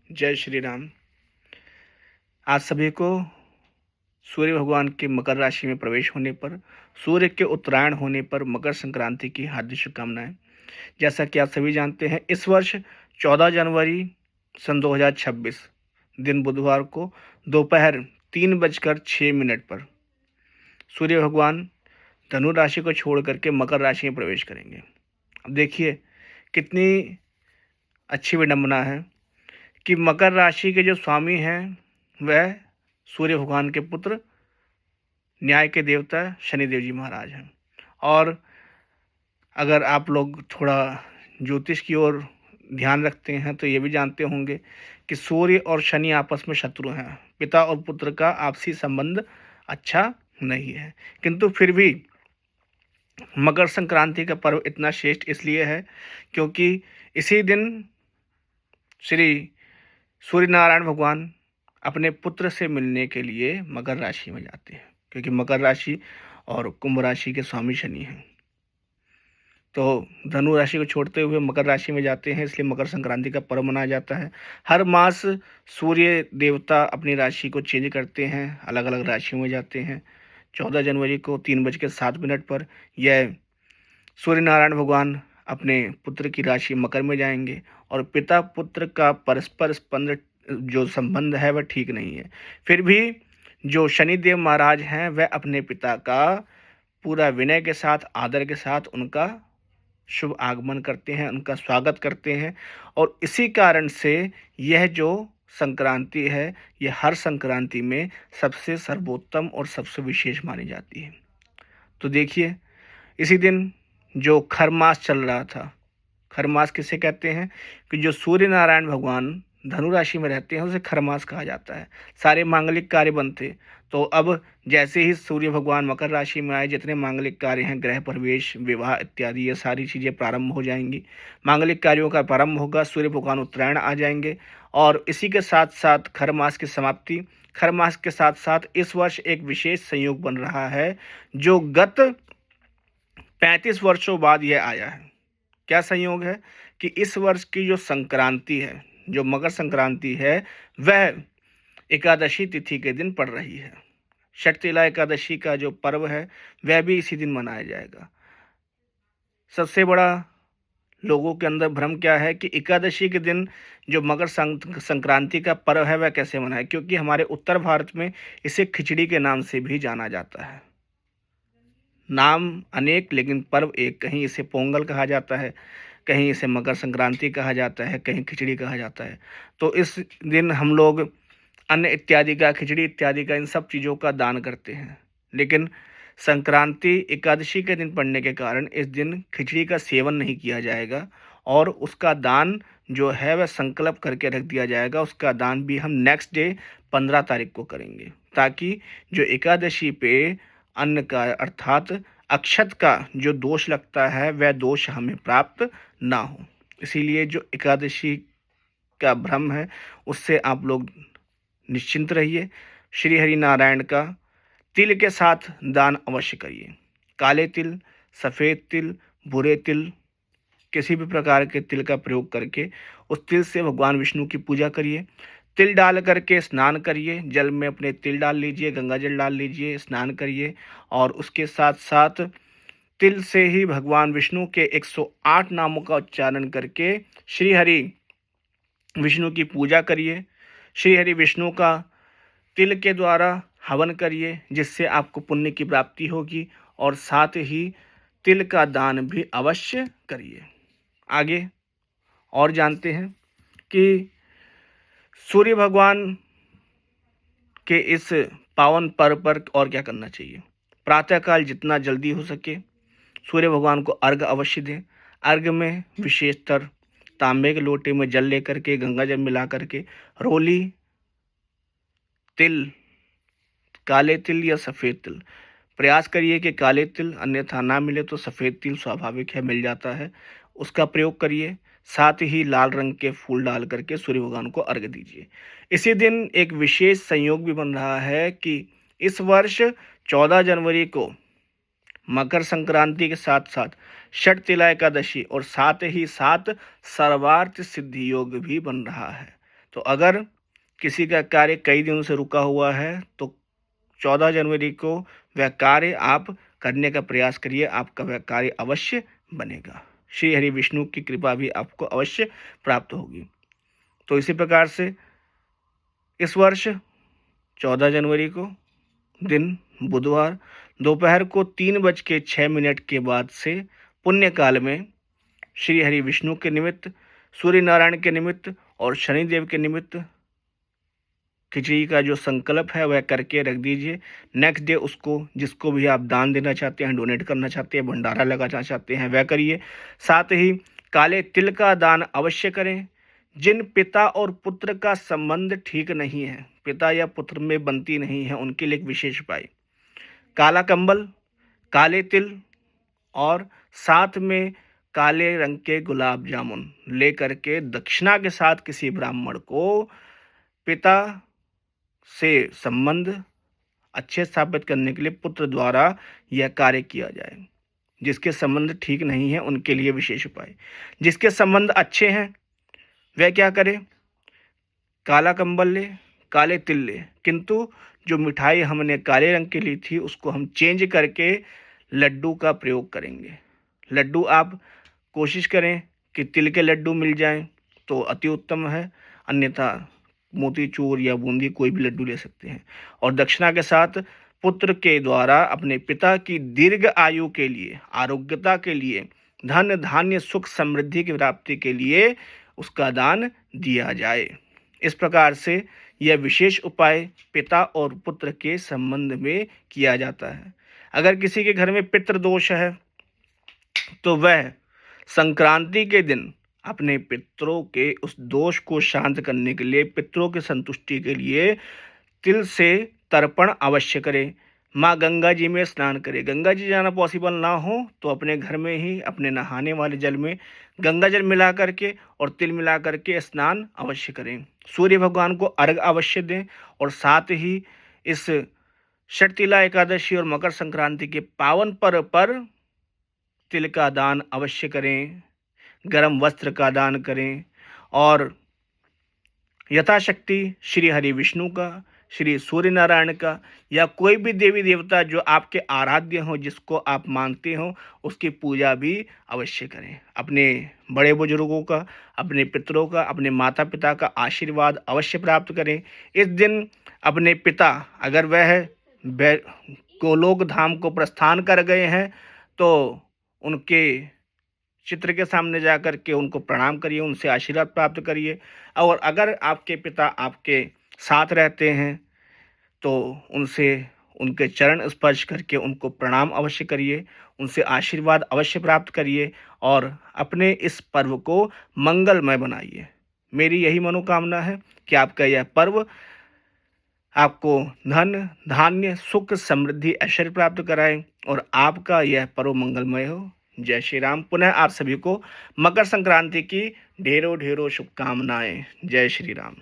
जय श्री राम। आज सभी को सूर्य भगवान के मकर राशि में प्रवेश होने पर, सूर्य के उत्तरायण होने पर मकर संक्रांति की हार्दिक शुभकामनाएं। जैसा कि आप सभी जानते हैं, इस वर्ष 14 जनवरी सन 2026 दिन बुधवार को दोपहर 3:06 पर सूर्य भगवान धनु राशि को छोड़ करके मकर राशि में प्रवेश करेंगे। अब देखिए कितनी अच्छी विडंबना है कि मकर राशि के जो स्वामी हैं वह सूर्य भगवान के पुत्र न्याय के देवता शनिदेव जी महाराज हैं। और अगर आप लोग थोड़ा ज्योतिष की ओर ध्यान रखते हैं तो ये भी जानते होंगे कि सूर्य और शनि आपस में शत्रु हैं। पिता और पुत्र का आपसी संबंध अच्छा नहीं है, किंतु फिर भी मकर संक्रांति का पर्व इतना श्रेष्ठ इसलिए है क्योंकि इसी दिन श्री सूर्य नारायण भगवान अपने पुत्र से मिलने के लिए मकर राशि में जाते हैं, क्योंकि मकर राशि और कुंभ राशि के स्वामी शनि हैं। तो धनु राशि को छोड़ते हुए मकर राशि में जाते हैं, इसलिए मकर संक्रांति का पर्व मनाया जाता है। हर मास सूर्य देवता अपनी राशि को चेंज करते हैं, अलग अलग राशियों में जाते हैं। 14 जनवरी को 3:07 पर यह सूर्य नारायण भगवान अपने पुत्र की राशि मकर में जाएंगे और पिता पुत्र का परस्पर स्पंद जो संबंध है वह ठीक नहीं है। फिर भी जो शनिदेव महाराज हैं वह अपने पिता का पूरा विनय के साथ, आदर के साथ उनका शुभ आगमन करते हैं, उनका स्वागत करते हैं। और इसी कारण से यह जो संक्रांति है यह हर संक्रांति में सबसे सर्वोत्तम और सबसे विशेष मानी जाती है। तो देखिए इसी दिन जो खर मास चल रहा था, खर मास किसे कहते हैं कि जो सूर्य नारायण भगवान धनु राशि में रहते हैं उसे खर मास कहा जाता है। सारे मांगलिक कार्य बनते। तो अब जैसे ही सूर्य भगवान मकर राशि में आए, जितने मांगलिक कार्य हैं, गृह प्रवेश, विवाह इत्यादि, ये सारी चीज़ें प्रारंभ हो जाएंगी। मांगलिक कार्यों का प्रारंभ होगा, सूर्य भगवान उत्तरायण आ जाएंगे और इसी के साथ साथ खर मास की समाप्ति। खर मास के साथ साथ इस वर्ष एक विशेष संयोग बन रहा है जो गत 35 वर्षों बाद यह आया है। क्या संयोग है कि इस वर्ष की जो संक्रांति है, जो मकर संक्रांति है, वह एकादशी तिथि के दिन पड़ रही है। षटतिला एकादशी का जो पर्व है वह भी इसी दिन मनाया जाएगा। सबसे बड़ा लोगों के अंदर भ्रम क्या है कि एकादशी के दिन जो मकर संक्रांति का पर्व है वह कैसे मनाए, क्योंकि हमारे उत्तर भारत में इसे खिचड़ी के नाम से भी जाना जाता है। नाम अनेक लेकिन पर्व एक। कहीं इसे पोंगल कहा जाता है, कहीं इसे मकर संक्रांति कहा जाता है, कहीं खिचड़ी कहा जाता है। तो इस दिन हम लोग अन्न इत्यादि का, खिचड़ी इत्यादि का, इन सब चीज़ों का दान करते हैं। लेकिन संक्रांति एकादशी के दिन पड़ने के कारण इस दिन खिचड़ी का सेवन नहीं किया जाएगा और उसका दान जो है वह संकल्प करके रख दिया जाएगा। उसका दान भी हम नेक्स्ट डे 15 तारीख को करेंगे, ताकि जो एकादशी पे अन्न का अर्थात अक्षत का जो दोष लगता है वह दोष हमें प्राप्त ना हो। इसीलिए जो एकादशी का भ्रम है उससे आप लोग निश्चिंत रहिए। श्री हरि नारायण का तिल के साथ दान अवश्य करिए। काले तिल, सफ़ेद तिल, भूरे तिल, किसी भी प्रकार के तिल का प्रयोग करके उस तिल से भगवान विष्णु की पूजा करिए। तिल डाल करके स्नान करिए, जल में अपने तिल डाल लीजिए, गंगा जल डाल लीजिए, स्नान करिए और उसके साथ साथ तिल से ही भगवान विष्णु के 108 नामों का उच्चारण करके श्री हरि विष्णु की पूजा करिए। श्री हरि विष्णु का तिल के द्वारा हवन करिए, जिससे आपको पुण्य की प्राप्ति होगी और साथ ही तिल का दान भी अवश्य करिए। आगे और जानते हैं कि सूर्य भगवान के इस पावन पर्व पर और क्या करना चाहिए। प्रातःकाल जितना जल्दी हो सके सूर्य भगवान को अर्घ अवश्य दें। अर्घ में विशेषतर तांबे के लोटे में जल लेकर के, गंगा जल मिला करके, रोली तिल, काले तिल या सफ़ेद तिल, प्रयास करिए कि काले तिल, अन्यथा ना मिले तो सफ़ेद तिल स्वाभाविक है मिल जाता है, उसका प्रयोग करिए। साथ ही लाल रंग के फूल डाल करके सूर्य भगवान को अर्घ्य दीजिए। इसी दिन एक विशेष संयोग भी बन रहा है कि इस वर्ष 14 जनवरी को मकर संक्रांति के साथ साथ षटतिला एकादशी और साथ ही साथ सर्वार्थ सिद्धि योग भी बन रहा है। तो अगर किसी का कार्य कई दिनों से रुका हुआ है तो 14 जनवरी को वह कार्य आप करने का प्रयास करिए, आपका वह कार्य अवश्य बनेगा। श्री हरि विष्णु की कृपा भी आपको अवश्य प्राप्त होगी। तो इसी प्रकार से इस वर्ष 14 जनवरी को दिन बुधवार दोपहर को 3:06 के बाद से पुण्य काल में श्री हरि विष्णु के निमित्त, सूर्य नारायण के निमित्त और शनिदेव के निमित्त खिचड़ी का जो संकल्प है वह करके रख दीजिए। नेक्स्ट डे उसको, जिसको भी आप दान देना चाहते हैं, डोनेट करना चाहते हैं, भंडारा लगाना चाहते हैं, वह करिए। साथ ही काले तिल का दान अवश्य करें। जिन पिता और पुत्र का संबंध ठीक नहीं है, पिता या पुत्र में बनती नहीं है, उनके लिए एक विशेष उपाय, काला कंबल, काले तिल और साथ में काले रंग के गुलाब जामुन ले करके दक्षिणा के साथ किसी ब्राह्मण को पिता से संबंध अच्छे स्थापित करने के लिए पुत्र द्वारा यह कार्य किया जाए। जिसके संबंध ठीक नहीं है उनके लिए विशेष उपाय। जिसके संबंध अच्छे हैं वह क्या करे, काला कंबल ले, काले तिल ले, किंतु जो मिठाई हमने काले रंग की ली थी उसको हम चेंज करके लड्डू का प्रयोग करेंगे। लड्डू आप कोशिश करें कि तिल के लड्डू मिल जाएं तो अति उत्तम है, अन्यथा मोतीचूर या बूंदी कोई भी लड्डू ले सकते हैं। और दक्षिणा के साथ पुत्र के द्वारा अपने पिता की दीर्घ आयु के लिए, आरोग्यता के लिए, धन धान्य सुख समृद्धि की प्राप्ति के लिए उसका दान दिया जाए। इस प्रकार से यह विशेष उपाय पिता और पुत्र के संबंध में किया जाता है। अगर किसी के घर में पितृदोष है तो वह संक्रांति के दिन अपने पितरों के उस दोष को शांत करने के लिए, पितरों की संतुष्टि के लिए तिल से तर्पण अवश्य करें। माँ गंगा जी में स्नान करें। गंगा जी जाना पॉसिबल ना हो तो अपने घर में ही अपने नहाने वाले जल में गंगा जल मिला करके और तिल मिला करके स्नान अवश्य करें। सूर्य भगवान को अर्घ अवश्य दें और साथ ही इस षटतिला एकादशी और मकर संक्रांति के पावन पर्व पर तिल का दान अवश्य करें, गरम वस्त्र का दान करें और यथाशक्ति श्री हरि विष्णु का, श्री सूर्य नारायण का या कोई भी देवी देवता जो आपके आराध्य हो, जिसको आप मानते हो, उसकी पूजा भी अवश्य करें। अपने बड़े बुजुर्गों का, अपने पितरों का, अपने माता पिता का आशीर्वाद अवश्य प्राप्त करें। इस दिन अपने पिता, अगर वह गोलोक धाम को प्रस्थान कर गए हैं तो उनके चित्र के सामने जाकर के उनको प्रणाम करिए, उनसे आशीर्वाद प्राप्त करिए। और अगर आपके पिता आपके साथ रहते हैं तो उनसे उनके चरण स्पर्श करके उनको प्रणाम अवश्य करिए, उनसे आशीर्वाद अवश्य प्राप्त करिए और अपने इस पर्व को मंगलमय बनाइए। मेरी यही मनोकामना है कि आपका यह पर्व आपको धन धान्य सुख समृद्धि ऐश्वर्य प्राप्त कराए और आपका यह पर्व मंगलमय हो। जय श्री राम। पुनः आप सभी को मकर संक्रांति की ढेरों ढेरों शुभकामनाएं। जय श्री राम।